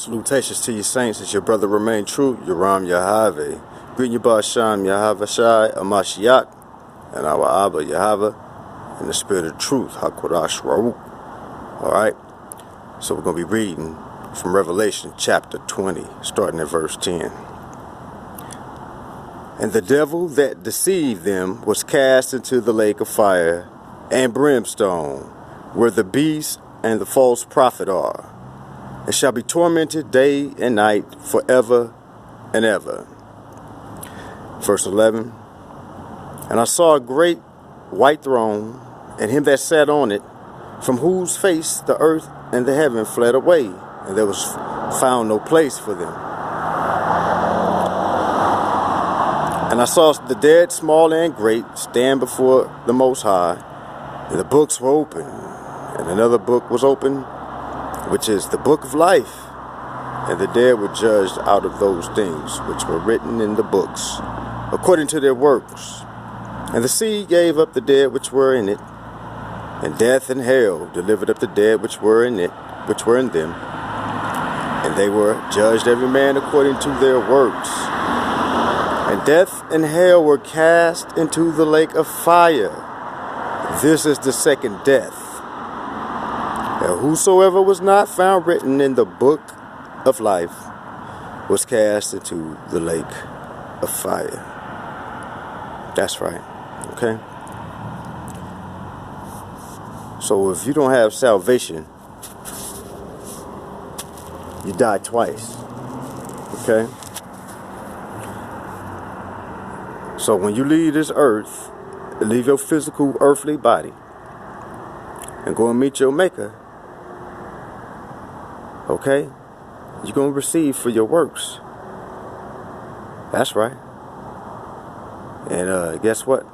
Salutations to you saints. It's your brother Remain True, Yoram Yahweh. Greeting you Ba'asham Yahweh Shai, Amashiach, and our Abba Yahweh, in the spirit of truth, HaKodash Ra'uk. Alright, so we're going to be reading from Revelation chapter 20, starting at verse 10. And the devil that deceived them was cast into the lake of fire and brimstone, where the beast and the false prophet are, and shall be tormented day and night forever and ever. Verse 11. And I saw a great white throne, and him that sat on it, from whose face the earth and the heaven fled away, and there was found no place for them. And I saw the dead, small and great, stand before the Most High, and the books were open, and another book was open, which is the book of life. And the dead were judged out of those things which were written in the books, according to their works. And the sea gave up the dead which were in it, and death and hell delivered up the dead which were in it, which were in them. And they were judged every man according to their works. And death and hell were cast into the lake of fire. This is the second death. And whosoever was not found written in the book of life was cast into the lake of fire. That's right. Okay? So if you don't have salvation, you die twice. Okay? So when you leave this earth, leave your physical earthly body and go and meet your maker, okay, you're going to receive for your works. That's right. And guess what?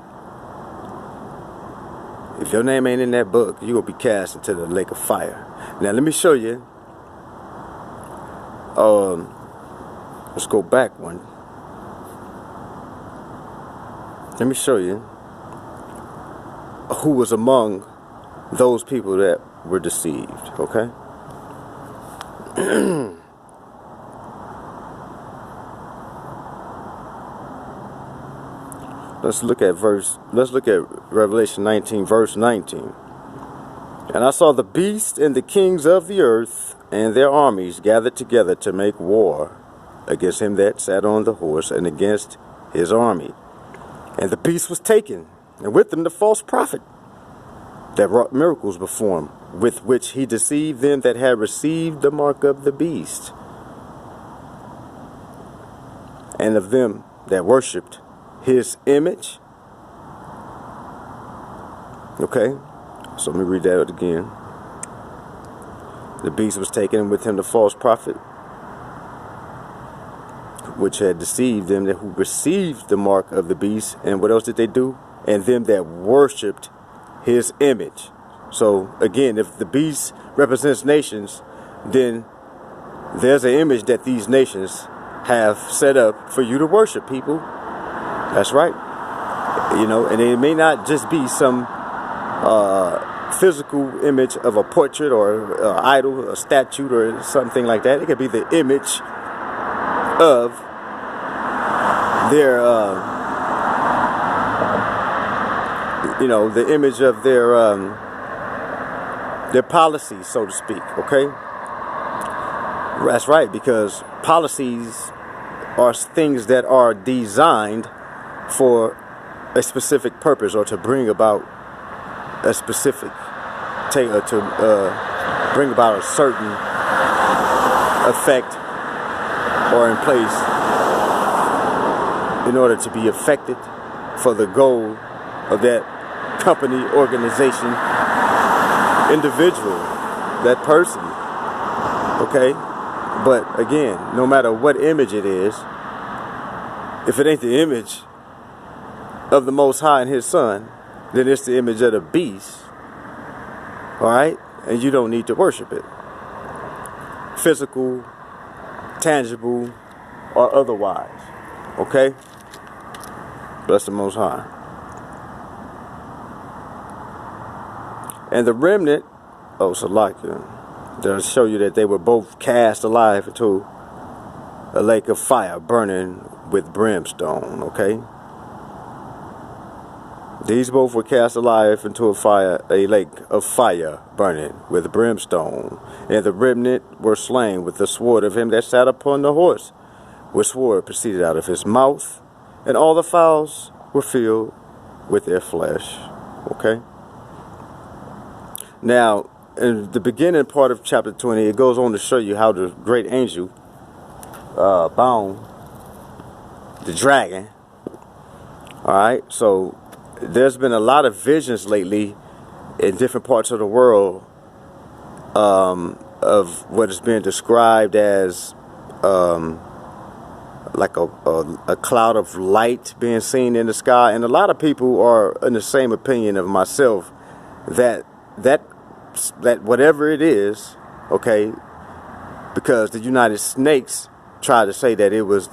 If your name ain't in that book, you're going to be cast into the lake of fire. Now let me show you. Let's go back one. Let me show you who was among those people that were deceived, okay? Let's look at Revelation 19, verse 19. And I saw the beast and the kings of the earth and their armies gathered together to make war against him that sat on the horse and against his army. And the beast was taken, and with him the false prophet that wrought miracles before him, with which he deceived them that had received the mark of the beast, and of them that worshipped his image. Okay, so let me read that again. The beast was taken, and with him the false prophet, which had deceived them that who received the mark of the beast. And what else did they do? And them that worshipped his image. So again, if the beast represents nations, then there's an image that these nations have set up for you to worship, people. That's right. You know, and it may not just be some physical image of a portrait or an idol, a statue or something like that. It could be the image of their, the image of their policies, so to speak, okay? That's right, because policies are things that are designed for a specific purpose or to bring about a specific, bring about a certain effect or in place in order to be effected for the goal of that company, organization, individual, that person. Okay? But again, no matter what image it is, if it ain't the image of the Most High and His Son, then it's the image of the beast. Alright? And you don't need to worship it. Physical, tangible, or otherwise. Okay? Bless the Most High. And the remnant, Salakia, to show you that they were both cast alive into a lake of fire burning with brimstone, okay? These both were cast alive into a lake of fire burning with brimstone. And the remnant were slain with the sword of him that sat upon the horse, which sword proceeded out of his mouth, and all the fowls were filled with their flesh. Okay? Now, in the beginning part of chapter 20, it goes on to show you how the great angel bound the dragon. Alright, so there's been a lot of visions lately in different parts of the world of what is being described as like a cloud of light being seen in the sky, and a lot of people are in the same opinion of myself that whatever it is, okay, because the United Snakes tried to say that it was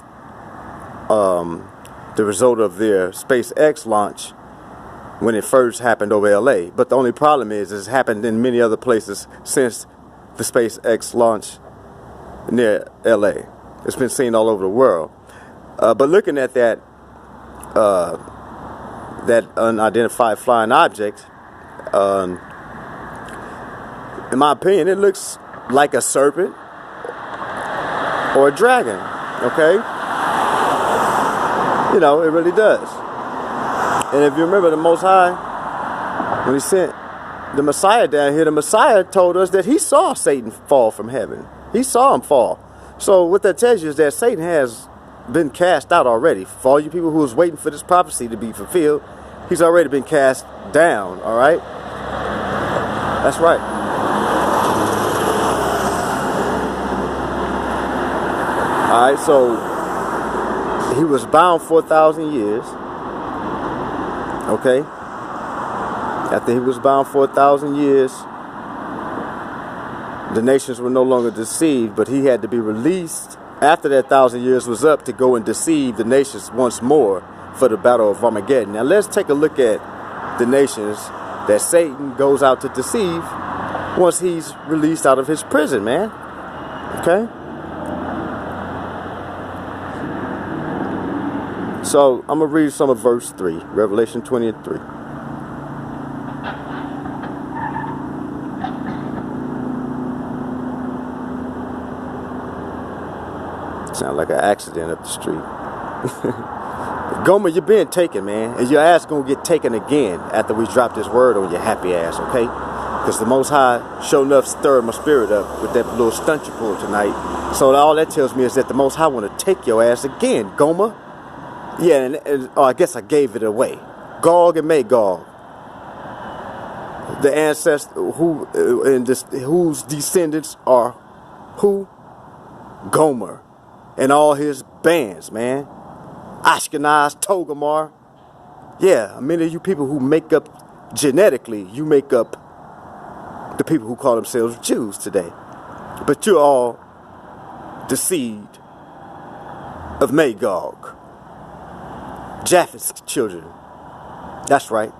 the result of their SpaceX launch when it first happened over LA. But the only problem is it's happened in many other places since the SpaceX launch near LA. It's been seen all over the world. But looking at that unidentified flying object, in my opinion, it looks like a serpent or a dragon, okay? You know, it really does. And if you remember the Most High, when he sent the Messiah down here, the Messiah told us that he saw Satan fall from heaven. He saw him fall. So what that tells you is that Satan has been cast out already. For all you people who was waiting for this prophecy to be fulfilled, he's already been cast down, all right? That's right. All right, so he was bound for 1,000 years. Okay? After he was bound for 1,000 years, the nations were no longer deceived, but he had to be released after that 1,000 years was up to go and deceive the nations once more for the battle of Armageddon. Now let's take a look at the nations that Satan goes out to deceive once he's released out of his prison, man. Okay? So I'm going to read some of verse 3, Revelation 20 and 3. Sound like an accident up the street. Gomer, you're being taken, man. And your ass going to get taken again after we drop this word on your happy ass, okay? Because the Most High sure enough stirred my spirit up with that little stunt you pulled tonight. So all that tells me is that the Most High want to take your ass again, Gomer. Yeah, and I guess I gave it away. Gog and Magog. The ancestor whose descendants are who? Gomer. And all his bands, man. Ashkenaz, Togarmah. Yeah, many of you people who make up genetically, you make up the people who call themselves Jews today. But you're all the seed of Magog. Japheth's children. That's right.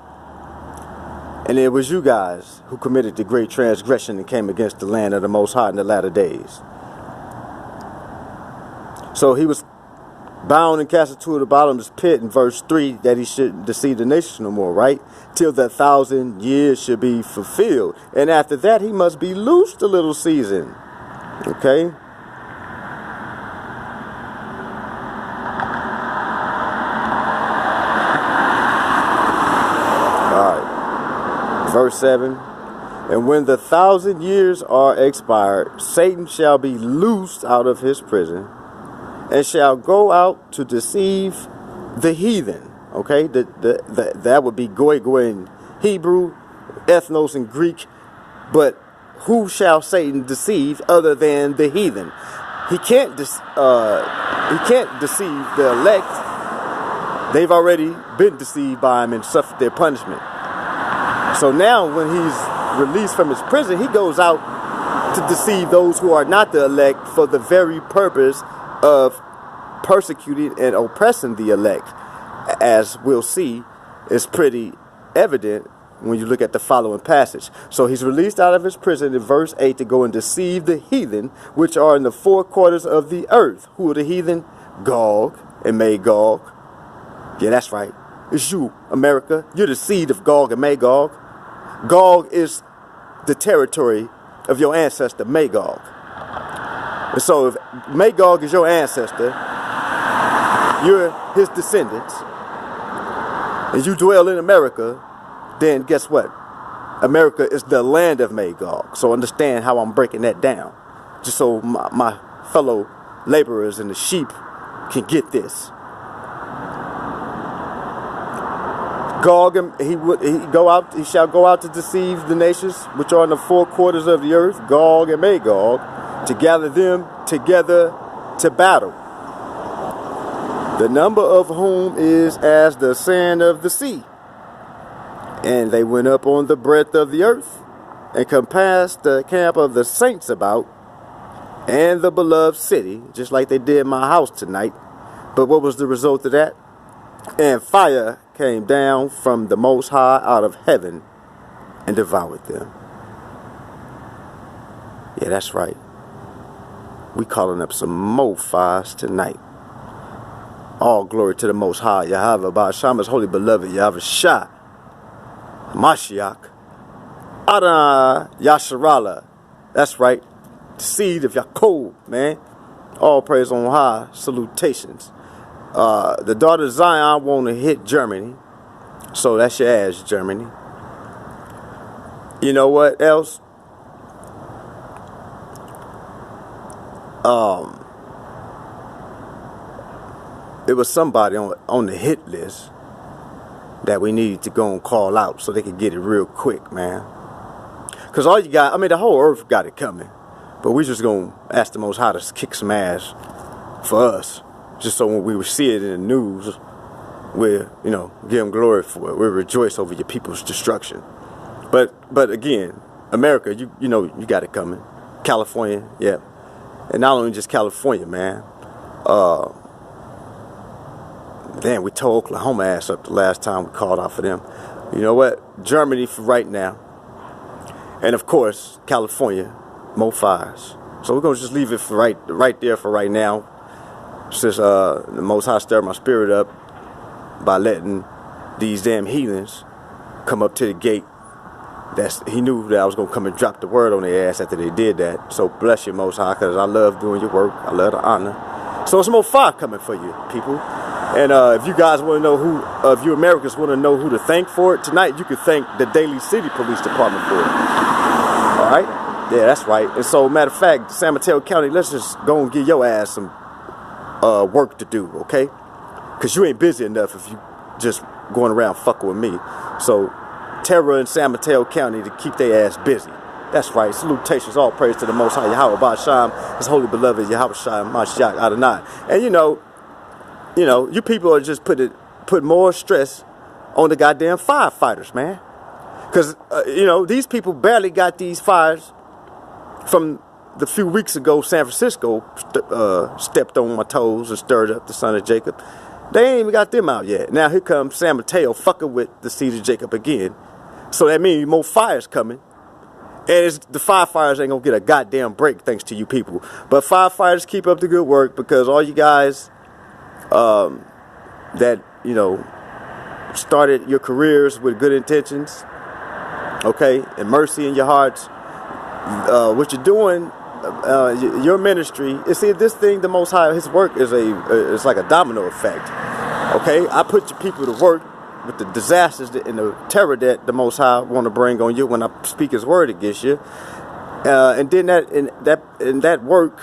And it was you guys who committed the great transgression and came against the land of the Most High in the latter days. So he was bound and cast into the bottomless pit in verse 3 that he shouldn't deceive the nation no more, right? Till the 1,000 years should be fulfilled. And after that, he must be loosed a little season. Okay? Verse 7, and when the 1,000 years are expired, Satan shall be loosed out of his prison and shall go out to deceive the heathen. Okay, that would be goy in Hebrew, ethnos in Greek. But who shall Satan deceive other than the heathen? He can't deceive the elect. They've already been deceived by him and suffered their punishment. So now when he's released from his prison, he goes out to deceive those who are not the elect for the very purpose of persecuting and oppressing the elect. As we'll see, it's pretty evident when you look at the following passage. So he's released out of his prison in verse 8 to go and deceive the heathen, which are in the four quarters of the earth. Who are the heathen? Gog and Magog. Yeah, that's right. It's you, America. You're the seed of Gog and Magog. Gog is the territory of your ancestor, Magog. And so if Magog is your ancestor, you're his descendants, and you dwell in America, then guess what? America is the land of Magog. So understand how I'm breaking that down, just so my fellow laborers and the sheep can get this. Gog, and he shall go out to deceive the nations which are in the four quarters of the earth, Gog and Magog, to gather them together to battle, the number of whom is as the sand of the sea. And they went up on the breadth of the earth, and compassed the camp of the saints about, and the beloved city, just like they did my house tonight. But what was the result of that? And fire came down from the Most High out of heaven and devoured them. Yeah, that's right. We calling up some more fires tonight. All glory to the Most High, Yahweh, Ba'Shama's holy beloved, Yahweh Shah, Mashiach, Adonai, Yasharallah. That's right. The seed of Yaakov, man. All praise on high. Salutations. The daughter of Zion want to hit Germany. So that's your ass, Germany. You know what else? It was somebody on the hit list that we need to go and call out so they can get it real quick, man. Because all you got, I mean, the whole earth got it coming. But we just going to ask the Most High to kick some ass for us. Just so when we see it in the news, we'll, give him glory for it. We'll rejoice over your people's destruction. But again, America, you got it coming. California, yeah. And not only just California, man. Damn, we tore Oklahoma ass up the last time we called out for them. You know what? Germany for right now. And of course, California, more fires. So we're going to just leave it for right there for right now. Since the Most High stirred my spirit up by letting these damn heathens come up to the gate. He knew that I was going to come and drop the word on their ass after they did that. So bless you, Most High, because I love doing your work. I love the honor. So it's more fire coming for you, people. And if you guys want to know if you Americans want to know who to thank for it tonight, you can thank the Daly City Police Department for it. All right? Yeah, that's right. And so, matter of fact, San Mateo County, let's just go and give your ass some work to do, okay? Because you ain't busy enough if you just going around fucking with me. So, Terra and San Mateo County to keep their ass busy. That's right. Salutations, all praise to the Most High, Yahweh Ba'Sham, His holy beloved, Yahweh Shai, Mashiach, Adonai. And you people are just put more stress on the goddamn firefighters, man. Because, these people barely got these fires from the few weeks ago. San Francisco stepped on my toes and stirred up the son of Jacob. They ain't even got them out yet. Now here comes San Mateo fucking with the seed of Jacob again. So that means more fires coming. And the firefighters ain't going to get a goddamn break thanks to you people. But firefighters, keep up the good work, because all you guys that, started your careers with good intentions, okay, and mercy in your hearts, what you're doing, your ministry, this thing, the Most High, His work is like a domino effect, okay? I put your people to work with the disasters and the terror that the Most High want to bring on you when I speak His word against you, and then that work,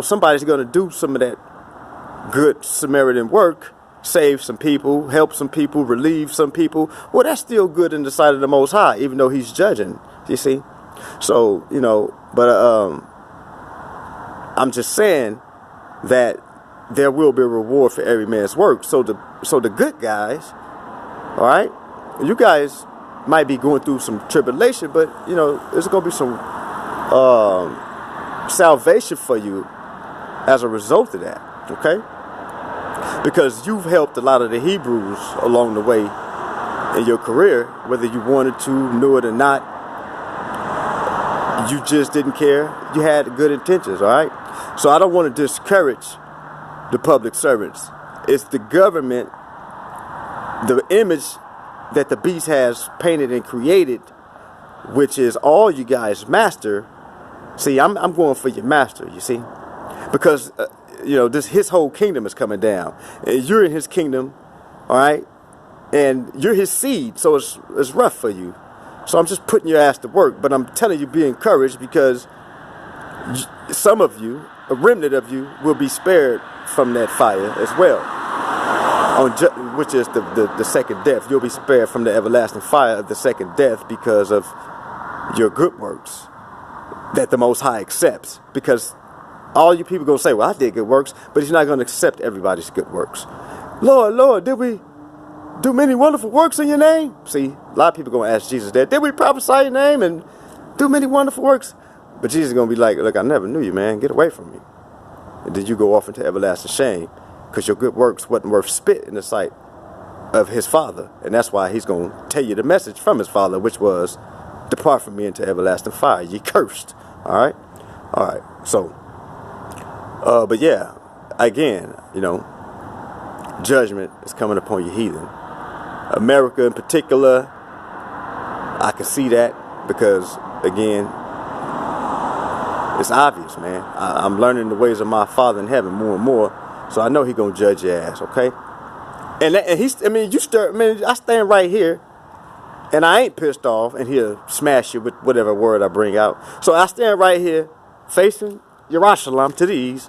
somebody's going to do some of that good Samaritan work, save some people, help some people, relieve some people. Well, that's still good in the sight of the Most High, even though He's judging, you see? So, but I'm just saying that there will be a reward for every man's work. So the good guys, all right, you guys might be going through some tribulation, but, there's going to be some salvation for you as a result of that, okay? Because you've helped a lot of the Hebrews along the way in your career, whether you wanted to, knew it or not. You just didn't care. You had good intentions, all right? So I don't want to discourage the public servants. It's the government, the image that the beast has painted and created, which is all you guys master. See, I'm going for your master, you see? Because, his whole kingdom is coming down. And you're in his kingdom, all right? And you're his seed, so it's rough for you. So I'm just putting your ass to work. But I'm telling you, be encouraged, because some of you, a remnant of you, will be spared from that fire as well. Which is the second death. You'll be spared from the everlasting fire of the second death because of your good works that the Most High accepts. Because all you people going to say, well, I did good works, but he's not going to accept everybody's good works. Lord, did we do many wonderful works in your name? See, a lot of people going to ask Jesus that. Did we prophesy your name and do many wonderful works? But Jesus is going to be like, look, I never knew you, man. Get away from me. And then you go off into everlasting shame, because your good works wasn't worth spit in the sight of his Father. And that's why he's going to tell you the message from his Father, which was, depart from me into everlasting fire. Ye cursed. All right? All right. So, but yeah, again, judgment is coming upon you heathen. America in particular, I can see that because, again, it's obvious, man. I'm learning the ways of my Father in heaven more and more, so I know He's going to judge your ass, okay? And I stand right here, and I ain't pissed off, and He'll smash you with whatever word I bring out. So I stand right here, facing Yerushalayim to these,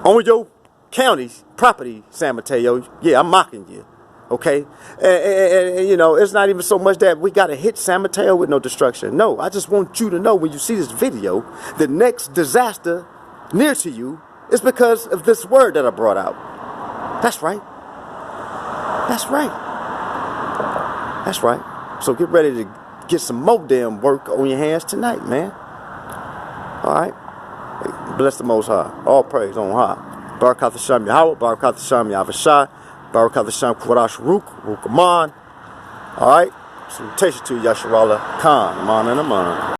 on your county's property, San Mateo. Yeah, I'm mocking you, okay? And it's not even so much that we got to hit San Mateo with no destruction. No, I just want you to know, when you see this video, the next disaster near to you is because of this word that I brought out. That's right. That's right. That's right. So get ready to get some more damn work on your hands tonight, man. All right? Bless the Most High. All praise on high. Barakat Hashem Yahweh, Barakat Hashem Yahweh, Barakat Hashem Kwadash Rukaman. All right? Salutation to Yasharallah Khan, Aman and Aman.